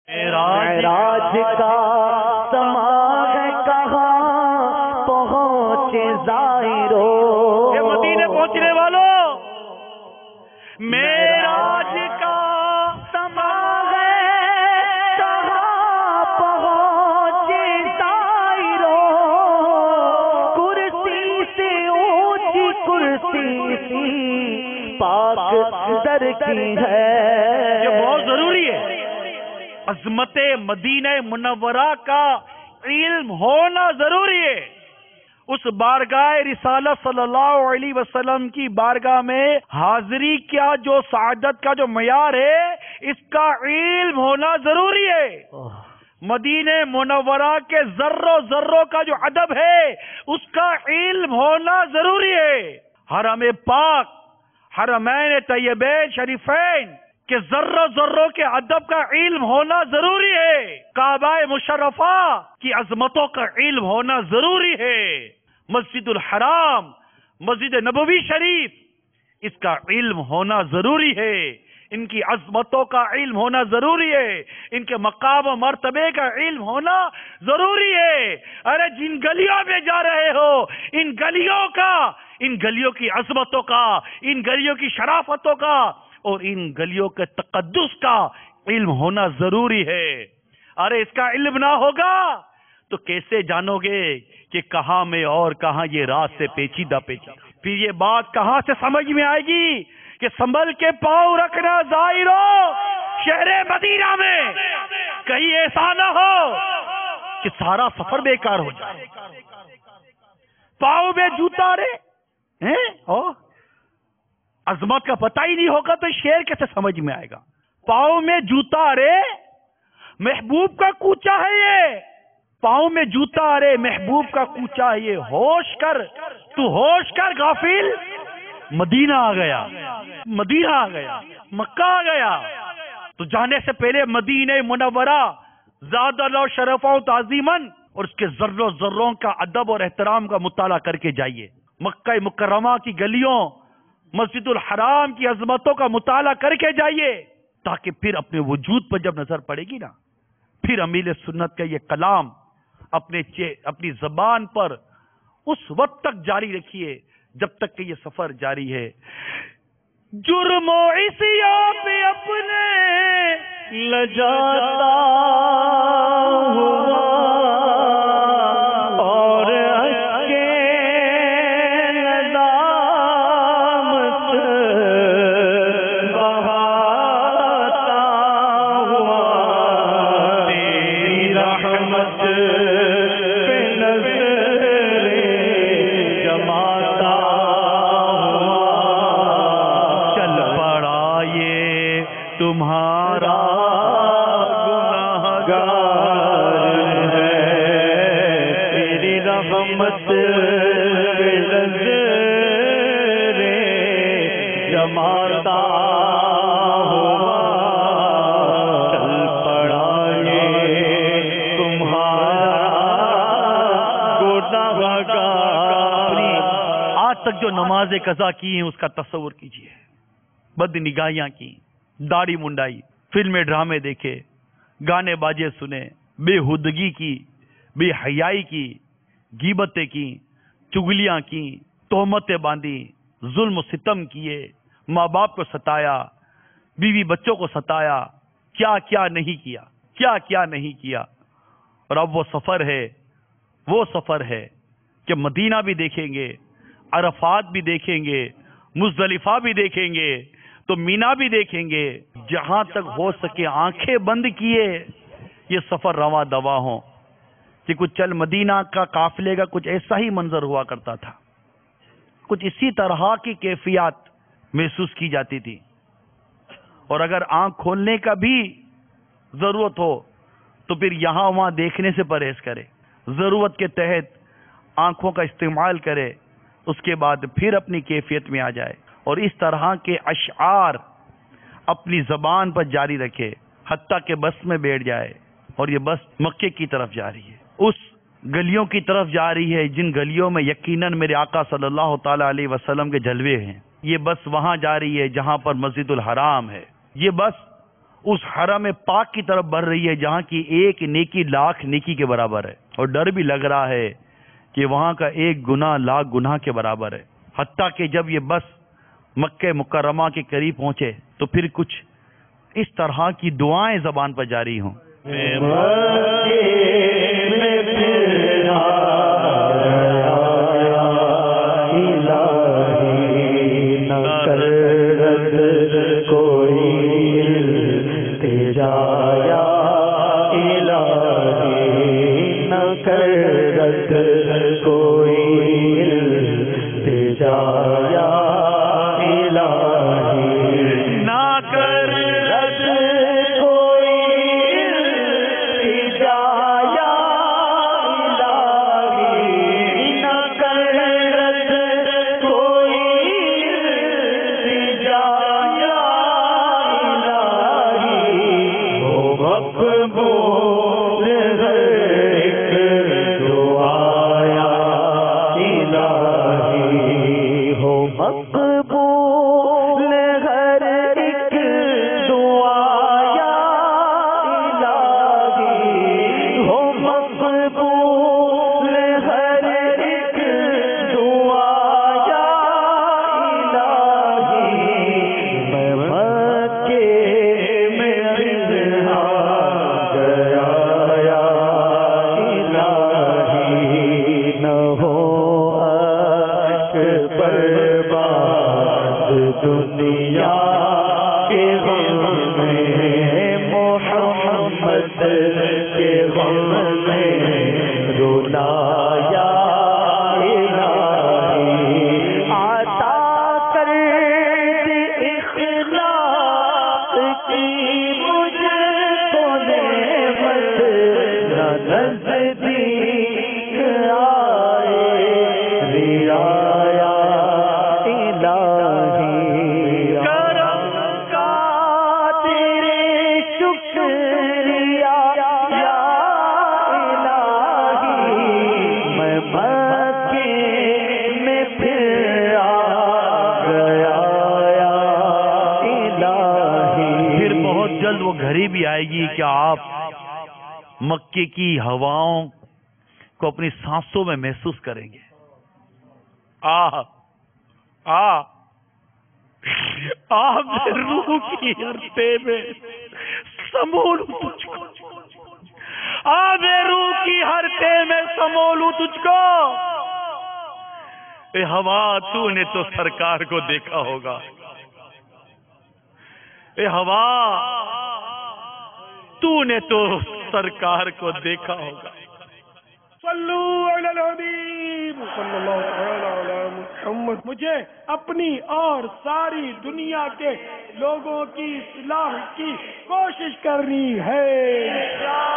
معراج کا سما ہے کہاں پہنچے زائروں، یہ مدینے پہنچنے والوں، معراج کا سما ہے کہاں پہنچے زائروں، کرسی سے اونچی کرسی سی پاک در کی ہے۔ یہ بہت ضروری ہے، عظمت مدینہ منورہ کا علم ہونا ضروری ہے۔ اس بارگاہ رسالت صلی اللہ علیہ وسلم کی بارگاہ میں حاضری کیا جو سعادت کا جو معیار ہے، اس کا علم ہونا ضروری ہے۔ مدینہ منورہ کے ذروں ذروں کا جو ادب ہے، اس کا علم ہونا ضروری ہے۔ حرم پاک، حرمین طیبین شریفین کہ ذروں ذروں کے ادب کا علم ہونا ضروری ہے۔ کعبہ مشرفہ کی عظمتوں کا علم ہونا ضروری ہے۔ مسجد الحرام، مسجد نبوی شریف، اس کا علم ہونا ضروری ہے۔ ان کی عظمتوں کا علم ہونا ضروری ہے۔ ان کے مقام و مرتبے کا علم ہونا ضروری ہے۔ ارے جن گلیوں میں جا رہے ہو، ان گلیوں کا، ان گلیوں کی عظمتوں کا، ان گلیوں کی شرافتوں کا اور ان گلیوں کے تقدس کا علم ہونا ضروری ہے۔ ارے اس کا علم نہ ہوگا تو کیسے جانو گے کہ کہاں میں اور کہاں یہ راز سے پیچیدہ پیچیدہ۔ پھر یہ بات کہاں سے سمجھ میں آئے گی کہ سنبھل کے پاؤں رکھنا زائروں شہر مدینہ میں، کہیں ایسا نہ ہو کہ سارا سفر بیکار ہو جائے۔ پاؤں میں جوتا رے عظمت کا پتہ ہی نہیں ہوگا تو شعر کیسے سمجھ میں آئے گا؟ پاؤں میں جوتا رے محبوب کا کوچا ہے یہ، پاؤں میں جوتا رے محبوب کا کوچا ہے یہ، ہوش کر تو ہوش کر غافل، مدینہ آ گیا، مدینہ آ گیا، مکہ آ گیا۔ تو جانے سے پہلے مدینہ منورہ زاد اللہ شرفا و تعظیماً اور اس کے ذروں ذروں کا ادب اور احترام کا مطالعہ کر کے جائیے۔ مکہ مکرمہ کی گلیوں، مسجد الحرام کی عظمتوں کا مطالعہ کر کے جائیے، تاکہ پھر اپنے وجود پر جب نظر پڑے گی نا، پھر امیل سنت کا یہ کلام اپنی زبان پر اس وقت تک جاری رکھیے جب تک کہ یہ سفر جاری ہے۔ جرم و عصیاں پہ اپنے لجاتا ہوا اور اشکے ندامت بہاتا ہوا، تیری رحمت پہ نظریں جماتا ہوا، چل پڑا یہ تمہارا رحمت جماتا ہوا، چل پڑا یہ تمہارا گنہگار۔ آج تک جو نماز قضا کی ہیں اس کا تصور کیجئے، بد نگاہیاں کی، داڑھی منڈائی، فلمیں ڈرامے دیکھے، گانے باجے سنے، بے ہودگی کی، بے حیائی کی، غیبتیں کی، چگلیاں کی، تہمتیں باندھی، ظلم و ستم کیے، ماں باپ کو ستایا، بیوی بچوں کو ستایا، کیا کیا نہیں کیا، کیا کیا نہیں کیا۔ اور اب وہ سفر ہے کہ مدینہ بھی دیکھیں گے، عرفات بھی دیکھیں گے، مزدلفہ بھی دیکھیں گے، تو مینا بھی دیکھیں گے، جہاں تک ہو سکے آنکھیں بند کیے یہ سفر رواں دوا ہوں۔ کہ کچھ چل مدینہ کا قافلے کا کچھ ایسا ہی منظر ہوا کرتا تھا، کچھ اسی طرح کی کیفیات محسوس کی جاتی تھی۔ اور اگر آنکھ کھولنے کا بھی ضرورت ہو تو پھر یہاں وہاں دیکھنے سے پرہیز کرے، ضرورت کے تحت آنکھوں کا استعمال کرے، اس کے بعد پھر اپنی کیفیت میں آ جائے اور اس طرح کے اشعار اپنی زبان پر جاری رکھے، حتیٰ کہ بس میں بیٹھ جائے اور یہ بس مکے کی طرف جا رہی ہے، اس گلیوں کی طرف جا رہی ہے جن گلیوں میں یقیناً میرے آقا صلی اللہ تعالی علیہ وسلم کے جلوے ہیں۔ یہ بس وہاں جا رہی ہے جہاں پر مسجد الحرام ہے، یہ بس اس حرم پاک کی طرف بڑھ رہی ہے جہاں کی ایک نیکی لاکھ نیکی کے برابر ہے، اور ڈر بھی لگ رہا ہے کہ وہاں کا ایک گناہ لاکھ گناہ کے برابر ہے. حتیٰ کہ جب یہ بس مکہ مکرمہ کے قریب پہنچے تو پھر کچھ اس طرح کی دعائیں زبان پر جاری ہوں. مکے کی ہواؤں کو اپنی سانسوں میں محسوس کریں گے. روح کی ہرتے میں سمولوں تجھ کو، روح کی ہرتے میں سمولوں تجھ کو. اے ہوا تو نے تو سرکار کو دیکھا ہوگا، اے ہوا تو نے تو سرکار کو دیکھا ہوگا. صلو علی الحبیب صلی اللہ علیہ محمد. مجھے اپنی اور ساری دنیا کے لوگوں کی اصلاح کی کوشش کرنی ہے.